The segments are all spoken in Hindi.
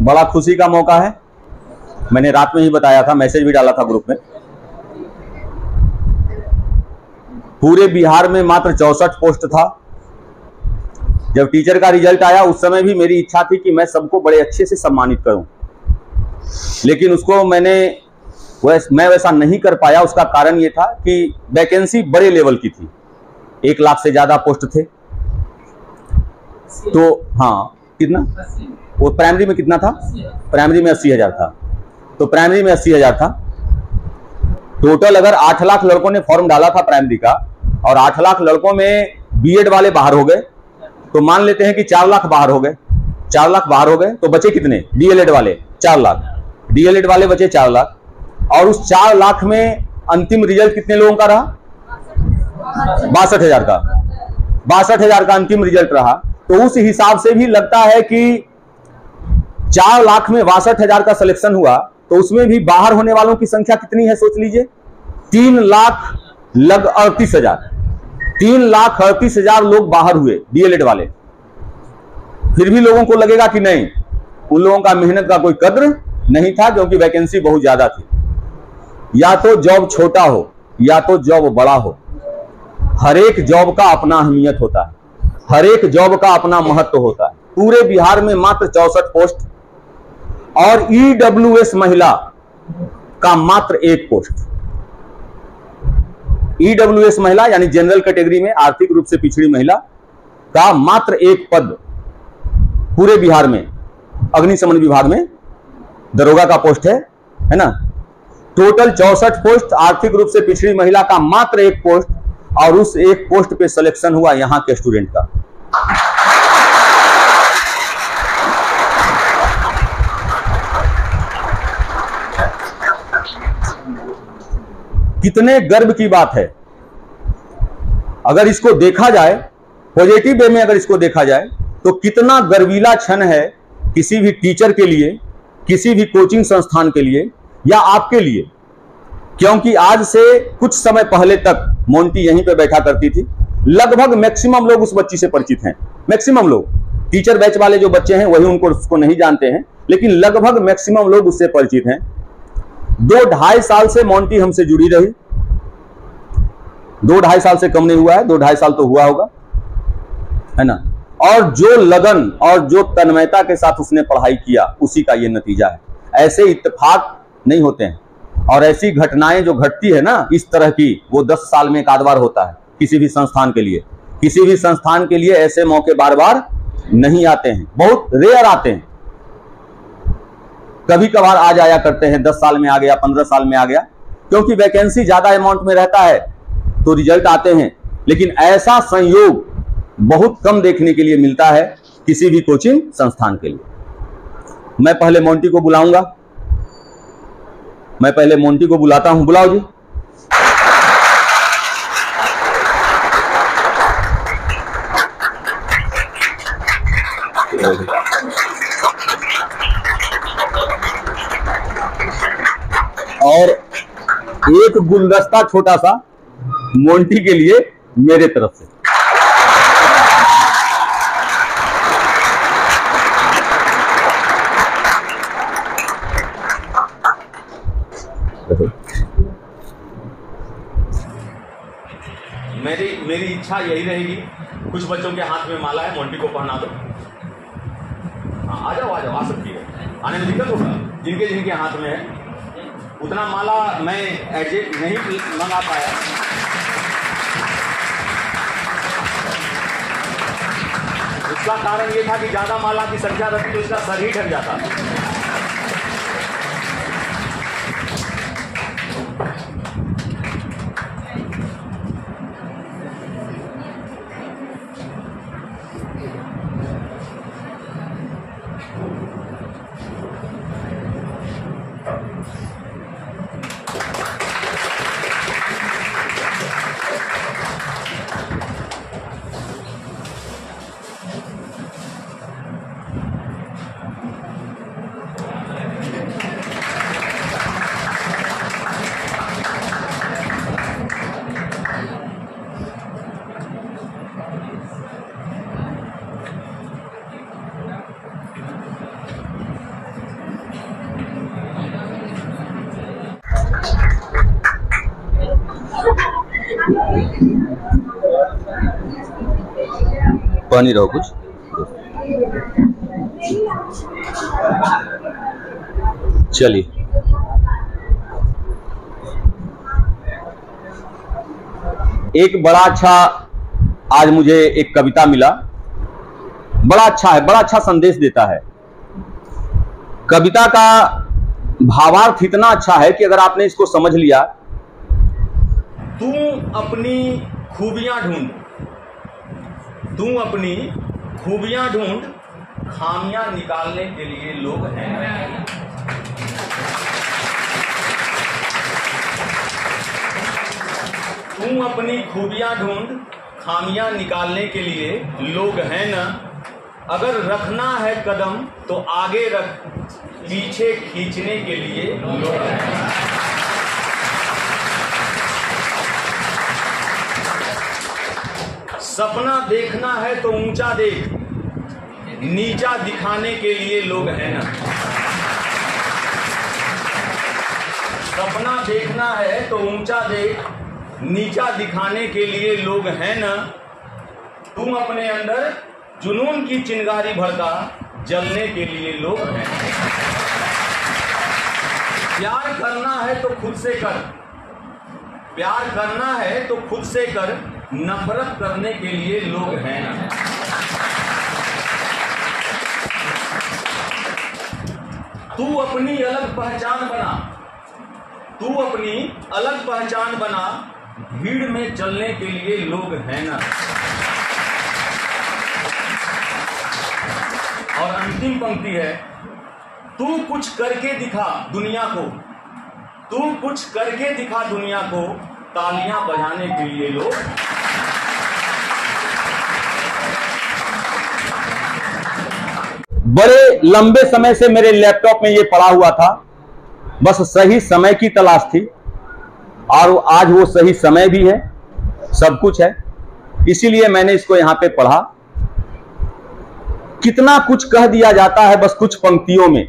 बड़ा खुशी का मौका है। मैंने रात में ही बताया था, मैसेज भी डाला था ग्रुप में। पूरे बिहार में मात्र 64 पोस्ट था। जब टीचर का रिजल्ट आया उस समय भी मेरी इच्छा थी कि मैं सबको बड़े अच्छे से सम्मानित करूं, लेकिन उसको मैं वैसा नहीं कर पाया। उसका कारण ये था कि वैकेंसी बड़े लेवल की थी, 1 लाख से ज्यादा पोस्ट थे। तो हाँ, कितना वो प्राइमरी में कितना था? प्राइमरी में 80,000 था। तो प्राइमरी में 80,000 था टोटल। अगर 8 लाख लड़कों ने फॉर्म डाला था प्राइमरी का, और 8 लाख लड़कों में बीएड वाले बाहर हो गए, तो मान लेते हैं कि 4 लाख बाहर हो गए। 4 लाख बाहर हो गए तो बचे कितने? डीएलएड वाले 4 लाख, डीएलएड वाले बचे 4 लाख। और उस 4 लाख में अंतिम रिजल्ट कितने लोगों का रहा? 62,000 का। 62,000 का अंतिम रिजल्ट रहा। तो उस हिसाब से भी लगता है कि 4 लाख में 62,000 का सिलेक्शन हुआ, तो उसमें भी बाहर होने वालों की संख्या कितनी है सोच लीजिए? 3,38,000। 3,38,000 लोग बाहर हुए डीएलएड वाले। फिर भी लोगों को लगेगा कि नहीं, उन लोगों का मेहनत का कोई कद्र नहीं था, क्योंकि वैकेंसी बहुत ज्यादा थी। या तो जॉब छोटा हो या तो जॉब बड़ा हो, हर एक जॉब का अपना अहमियत होता है, हर एक जॉब का अपना महत्व होता है। पूरे बिहार में मात्र 64 पोस्ट, और ईडब्ल्यूएस महिला का मात्र 1 पोस्ट। ईडब्ल्यूएस महिला यानी जनरल कैटेगरी में आर्थिक रूप से पिछड़ी महिला का मात्र 1 पद पूरे बिहार में। अग्निशमन विभाग में दरोगा का पोस्ट है ना। टोटल 64 पोस्ट, आर्थिक रूप से पिछड़ी महिला का मात्र 1 पोस्ट, और उस 1 पोस्ट पे सिलेक्शन हुआ यहां के स्टूडेंट का। कितने गर्व की बात है। अगर इसको देखा जाए पॉजिटिव वे में, अगर इसको देखा जाए तो कितना गर्वीला क्षण है किसी भी टीचर के लिए, किसी भी कोचिंग संस्थान के लिए, या आपके लिए। क्योंकि आज से कुछ समय पहले तक मोंटी यहीं पे बैठा करती थी। लगभग मैक्सिमम लोग उस बच्ची से परिचित हैं। मैक्सिमम लोग, टीचर बैच वाले जो बच्चे हैं वही उसको नहीं जानते हैं, लेकिन लगभग मैक्सिमम लोग उससे परिचित हैं। 2-2.5 साल से मोंटी हमसे जुड़ी रही। 2-2.5 साल से कम नहीं हुआ है, 2-2.5 साल तो हुआ होगा, है ना। और जो लगन और जो तन्मयता के साथ उसने पढ़ाई किया, उसी का ये नतीजा है। ऐसे इत्तेफाक नहीं होते हैं, और ऐसी घटनाएं जो घटती है ना इस तरह की, वो 10 साल में एक आध बार होता है किसी भी संस्थान के लिए। किसी भी संस्थान के लिए ऐसे मौके बार बार नहीं आते हैं, बहुत रेयर आते हैं। कभी कभार आ जाया करते हैं, 10 साल में आ गया, 15 साल में आ गया, क्योंकि वैकेंसी ज्यादा अमाउंट में रहता है तो रिजल्ट आते हैं। लेकिन ऐसा संयोग बहुत कम देखने के लिए मिलता है किसी भी कोचिंग संस्थान के लिए। मैं पहले मोंटी को बुलाऊंगा, मैं पहले मोंटी को बुलाता हूं। बुलाओ जी। और एक गुलदस्ता छोटा सा मोंटी के लिए मेरे तरफ से। मेरी इच्छा यही रहेगी, कुछ बच्चों के हाथ में माला है, मोंटी को पहना दो। हाँ, आ जाओ आ सकती है। आने में दिक्कत होगा जिनके जिनके हाथ में है। उतना माला मैं एडजस्ट नहीं मंगा पाया। उसका कारण ये था कि ज्यादा माला की संख्या रहती तो इसका सर ही ढक जाता। पढ़ नहीं रहो कुछ। चलिए, एक बड़ा अच्छा आज मुझे एक कविता मिला, बड़ा अच्छा है, बड़ा अच्छा संदेश देता है। कविता का भावार्थ इतना अच्छा है कि अगर आपने इसको समझ लिया। तू अपनी खूबियां ढूंढ, तू अपनी खूबियां ढूंढ, खामियां निकालने के लिए लोग हैं। तू अपनी खूबियां ढूंढ, खामियां निकालने के लिए लोग हैं ना। अगर रखना है कदम तो आगे रख, पीछे खींचने के लिए लोग हैं। सपना देखना है तो ऊंचा देख, नीचा दिखाने के लिए लोग हैं ना। सपना देखना है तो ऊंचा देख, नीचा दिखाने के लिए लोग हैं ना। तुम अपने अंदर जुनून की चिंगारी भड़का, जलने के लिए लोग हैं। प्यार करना है तो खुद से कर, प्यार करना है तो खुद से कर, नफरत करने के लिए लोग हैं ना। तू अपनी अलग पहचान बना, तू अपनी अलग पहचान बना, भीड़ में चलने के लिए लोग हैं ना। और अंतिम पंक्ति है, तू कुछ करके दिखा दुनिया को, तू कुछ करके दिखा दुनिया को, तालियां बजाने के लिए लोग। बड़े लंबे समय से मेरे लैपटॉप में ये पड़ा हुआ था, बस सही समय की तलाश थी, और आज वो सही समय भी है, सब कुछ है, इसीलिए मैंने इसको यहां पे पढ़ा। कितना कुछ कह दिया जाता है बस कुछ पंक्तियों में,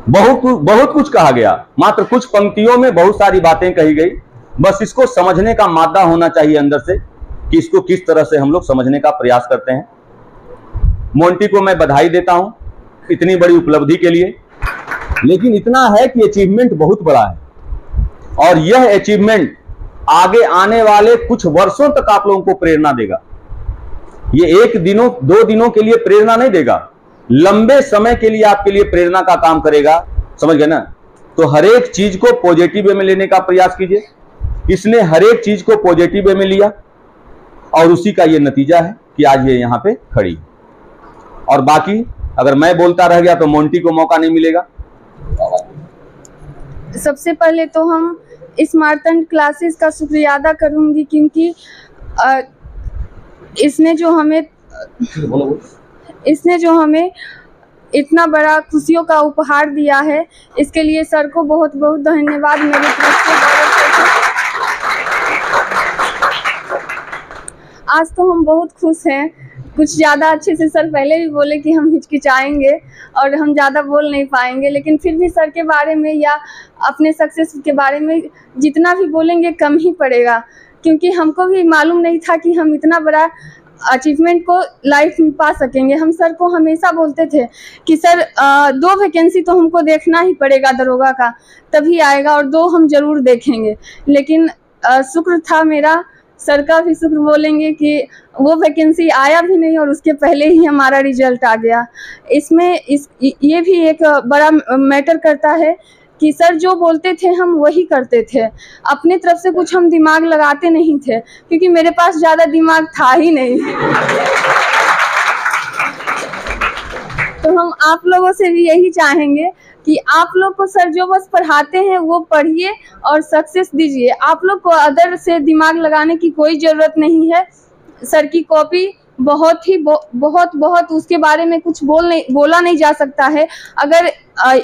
बहुत कुछ कहा गया, मात्र कुछ पंक्तियों में बहुत सारी बातें कही गई। बस इसको समझने का मादा होना चाहिए अंदर से कि इसको किस तरह से हम लोग समझने का प्रयास करते हैं। मोंटी को मैं बधाई देता हूं इतनी बड़ी उपलब्धि के लिए, लेकिन इतना है कि अचीवमेंट बहुत बड़ा है, और यह अचीवमेंट आगे आने वाले कुछ वर्षों तक आप लोगों को प्रेरणा देगा। ये एक दिनों दो दिनों के लिए प्रेरणा नहीं देगा, लंबे समय के लिए आपके लिए प्रेरणा का काम करेगा। समझ गए ना? तो हर एक चीज को पॉजिटिव वे में लेने का प्रयास कीजिए। इसने हर एक चीज को पॉजिटिव वे में लिया, और उसी का ये नतीजा है कि आज ये यहां पे खड़ी। और बाकी अगर मैं बोलता रह गया तो मोंटी को मौका नहीं मिलेगा। सबसे पहले तो हम इस मार्तंड क्लासेस का शुक्रिया अदा करूंगी, क्योंकि इसने जो हमें इतना बड़ा खुशियों का उपहार दिया है, इसके लिए सर को बहुत बहुत धन्यवाद मेरी तरफ से। आज तो हम बहुत खुश हैं, कुछ ज़्यादा अच्छे से सर पहले भी बोले कि हम हिचकिचाएंगे और हम ज़्यादा बोल नहीं पाएंगे, लेकिन फिर भी सर के बारे में या अपने सक्सेस के बारे में जितना भी बोलेंगे कम ही पड़ेगा, क्योंकि हमको भी मालूम नहीं था कि हम इतना बड़ा अचीवमेंट को लाइफ में पा सकेंगे। हम सर को हमेशा बोलते थे कि सर 2 वैकेंसी तो हमको देखना ही पड़ेगा दरोगा का, तभी आएगा, और 2 हम ज़रूर देखेंगे। लेकिन शुक्र था मेरा, सर का भी शुक्र बोलेंगे कि वो वैकेंसी आया भी नहीं और उसके पहले ही हमारा रिजल्ट आ गया। इसमें ये भी एक बड़ा मैटर करता है कि सर जो बोलते थे हम वही करते थे, अपने तरफ से कुछ हम दिमाग लगाते नहीं थे, क्योंकि मेरे पास ज़्यादा दिमाग था ही नहीं। तो हम आप लोगों से भी यही चाहेंगे कि आप लोग को सर जो बस पढ़ाते हैं वो पढ़िए और सक्सेस दीजिए। आप लोग को अदर से दिमाग लगाने की कोई ज़रूरत नहीं है। सर की कॉपी बहुत उसके बारे में कुछ बोला नहीं जा सकता है। अगर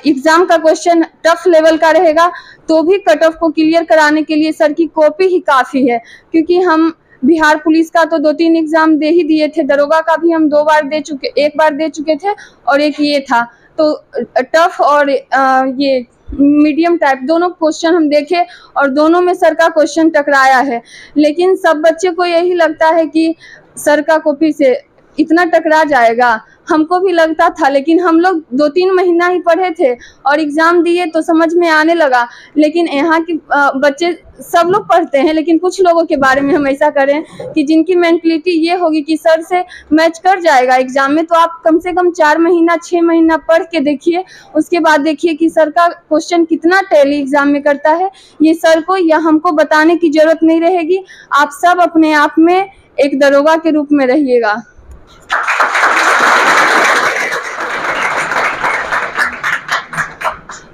एग्ज़ाम का क्वेश्चन टफ लेवल का रहेगा तो भी कट ऑफ को क्लियर कराने के लिए सर की कॉपी ही काफ़ी है, क्योंकि हम बिहार पुलिस का तो 2-3 एग्ज़ाम दे ही दिए थे, दरोगा का भी हम 2 बार दे चुके, 1 बार दे चुके थे और एक ये था। तो टफ और ये मीडियम टाइप दोनों क्वेश्चन हम देखे और दोनों में सर का क्वेश्चन टकराया है। लेकिन सब बच्चे को यही लगता है कि सर का कॉपी से इतना टकरा जाएगा, हमको भी लगता था। लेकिन हम लोग 2-3 महीना ही पढ़े थे और एग्ज़ाम दिए तो समझ में आने लगा। लेकिन यहाँ के बच्चे सब लोग पढ़ते हैं, लेकिन कुछ लोगों के बारे में हम ऐसा करें कि जिनकी मेंटलिटी ये होगी कि सर से मैच कर जाएगा एग्ज़ाम में, तो आप कम से कम 4 महीना 6 महीना पढ़ के देखिए। उसके बाद देखिए कि सर का क्वेश्चन कितना टैली एग्ज़ाम में करता है। ये सर को या हमको बताने की ज़रूरत नहीं रहेगी। आप सब अपने आप में एक दरोगा के रूप में रहिएगा।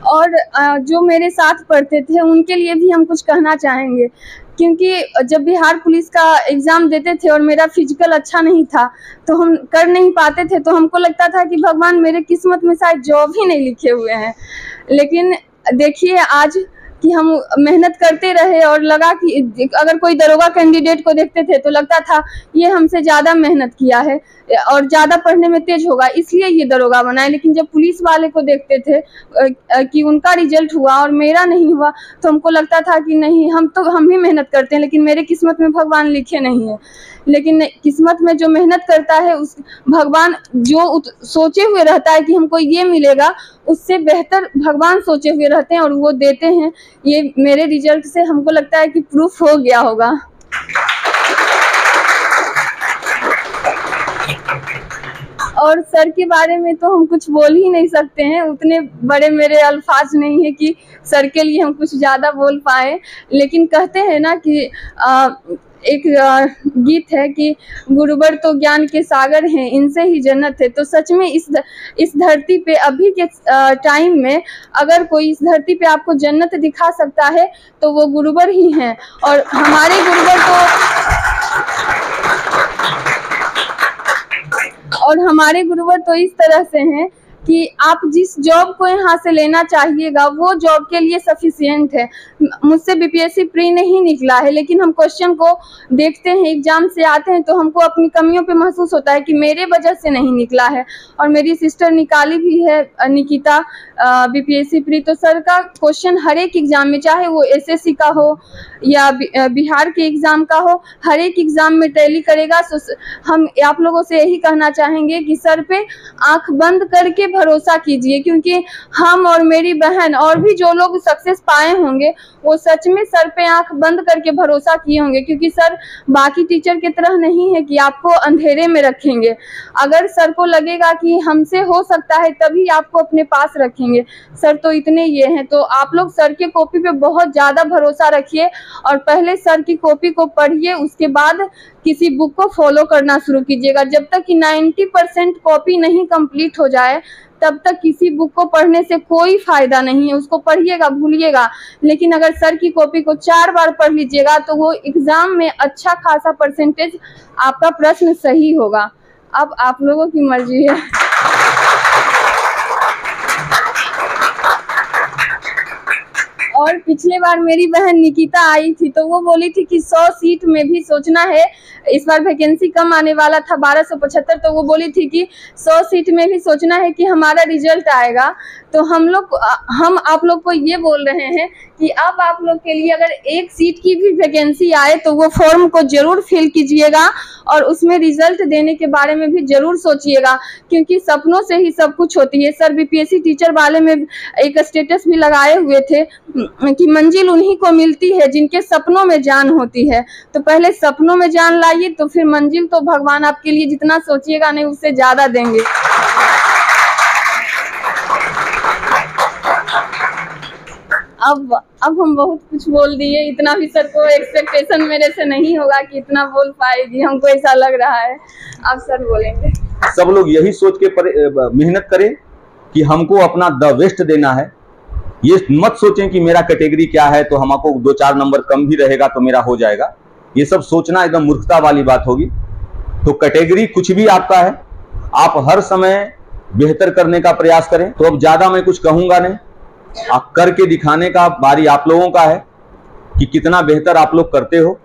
और जो मेरे साथ पढ़ते थे उनके लिए भी हम कुछ कहना चाहेंगे, क्योंकि जब बिहार पुलिस का एग्ज़ाम देते थे और मेरा फिजिकल अच्छा नहीं था तो हम कर नहीं पाते थे, तो हमको लगता था कि भगवान मेरे किस्मत में शायद जॉब ही नहीं लिखे हुए हैं। लेकिन देखिए आज कि हम मेहनत करते रहे और लगा कि अगर कोई दरोगा कैंडिडेट को देखते थे तो लगता था ये हमसे ज़्यादा मेहनत किया है और ज़्यादा पढ़ने में तेज होगा, इसलिए ये दरोगा बना है। लेकिन जब पुलिस वाले को देखते थे कि उनका रिजल्ट हुआ और मेरा नहीं हुआ तो हमको लगता था कि नहीं, हम ही मेहनत करते हैं, लेकिन मेरे किस्मत में भगवान लिखे नहीं है। लेकिन किस्मत में जो मेहनत करता है उस भगवान जो सोचे हुए रहता है कि हमको ये मिलेगा, उससे बेहतर भगवान सोचे हुए रहते हैं और वो देते हैं। ये मेरे रिजल्ट से हमको लगता है कि प्रूफ हो गया होगा। और सर के बारे में तो हम कुछ बोल ही नहीं सकते हैं, उतने बड़े मेरे अल्फाज नहीं है कि सर के लिए हम कुछ ज़्यादा बोल पाए। लेकिन कहते हैं ना कि एक गीत है कि गुरुवर तो ज्ञान के सागर हैं, इनसे ही जन्नत है। तो सच में इस धरती पे अभी के टाइम में अगर कोई इस धरती पे आपको जन्नत दिखा सकता है तो वो गुरुवर ही हैं। और हमारे गुरुवर तो इस तरह से हैं कि आप जिस जॉब को यहाँ से लेना चाहिएगा वो जॉब के लिए सफिशिएंट है। मुझसे बीपीएससी प्री नहीं निकला है, लेकिन हम क्वेश्चन को देखते हैं, एग्जाम से आते हैं तो हमको अपनी कमियों पे महसूस होता है कि मेरे वजह से नहीं निकला है। और मेरी सिस्टर निकाली भी है, निकिता, बीपीएससी प्री। तो सर का क्वेश्चन हर एक एग्जाम में, चाहे वो एसएससी का हो या बिहार के एग्जाम का हो, हर एक एग्जाम में टैली करेगा। तो हम आप लोगों से यही कहना चाहेंगे कि सर पे आंख बंद करके भरोसा कीजिए, क्योंकि हम और मेरी बहन और भी जो लोग सक्सेस पाए होंगे वो सच में सर पे आंख बंद करके भरोसा किए होंगे। क्योंकि सर बाकी टीचर की तरह नहीं है कि आपको अंधेरे में रखेंगे। अगर सर को लगेगा कि हमसे हो सकता है तभी आपको अपने पास रखेंगे। सर तो इतने ये हैं। तो आप लोग सर के कॉपी पे बहुत ज़्यादा भरोसा रखिए और पहले सर की कॉपी को पढ़िए, उसके बाद किसी बुक को फॉलो करना शुरू कीजिएगा। जब तक कि 90% कॉपी नहीं कंप्लीट हो जाए तब तक किसी बुक को पढ़ने से कोई फायदा नहीं है। उसको पढ़िएगा, भूलिएगा, लेकिन अगर सर की कॉपी को 4 बार पढ़ लीजिएगा तो वो एग्जाम में अच्छा खासा परसेंटेज आपका प्रश्न सही होगा। अब आप लोगों की मर्जी है। और पिछले बार मेरी बहन निकिता आई थी तो वो बोली थी कि 100 सीट में भी सोचना है, इस बार वैकेंसी कम आने वाला था 1275, तो वो बोली थी कि 100 सीट में भी सोचना है कि हमारा रिजल्ट आएगा। तो हम आप लोग को ये बोल रहे हैं कि अब आप लोग के लिए अगर 1 सीट की भी वैकेंसी आए तो वो फॉर्म को जरूर फिल कीजिएगा और उसमें रिजल्ट देने के बारे में भी जरूर सोचिएगा, क्योंकि सपनों से ही सब कुछ होती है। सर बीपीएससी टीचर वाले में एक स्टेटस भी लगाए हुए थे कि मंजिल उन्हीं को मिलती है जिनके सपनों में जान होती है। तो पहले सपनों में जान लाइए तो फिर मंजिल तो भगवान आपके लिए जितना सोचिएगा नहीं उससे ज्यादा देंगे। अब हम बहुत कुछ बोल दिए, इतना भी सर को एक्सपेक्टेशन मेरे से नहीं होगा कि इतना बोल पाएगी, हमको ऐसा लग रहा है। अब सर बोलेंगे। सब लोग यही सोच के मेहनत करें कि हमको अपना द बेस्ट देना है। ये मत सोचें कि मेरा कैटेगरी क्या है तो हमको 2-4 नंबर कम भी रहेगा तो मेरा हो जाएगा। ये सब सोचना एकदम मूर्खता वाली बात होगी। तो कैटेगरी कुछ भी आपका है, आप हर समय बेहतर करने का प्रयास करें। तो अब ज्यादा मैं कुछ कहूंगा नहीं, आप करके दिखाने का बारी आप लोगों का है कि कितना बेहतर आप लोग करते हो।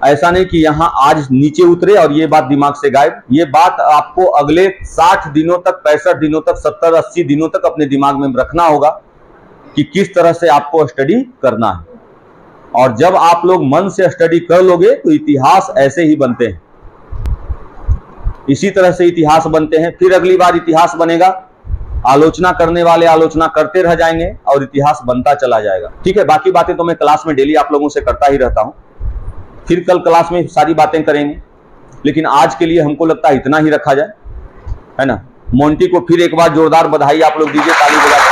ऐसा नहीं कि यहां आज नीचे उतरे और ये बात दिमाग से गायब। ये बात आपको अगले 60 दिनों तक, 65 दिनों तक, 70-80 दिनों तक अपने दिमाग में रखना होगा कि किस तरह से आपको स्टडी करना है। और जब आप लोग मन से स्टडी कर लोगे तो इतिहास ऐसे ही बनते हैं, इसी तरह से इतिहास बनते हैं। फिर अगली बार इतिहास बनेगा, आलोचना करने वाले आलोचना करते रह जाएंगे और इतिहास बनता चला जाएगा। ठीक है, बाकी बातें तो मैं क्लास में डेली आप लोगों से करता ही रहता हूं, फिर कल क्लास में सारी बातें करेंगे, लेकिन आज के लिए हमको लगता है इतना ही रखा जाए, है ना। मोंटी को फिर एक बार जोरदार बधाई आप लोग दीजिए, ताली बजा।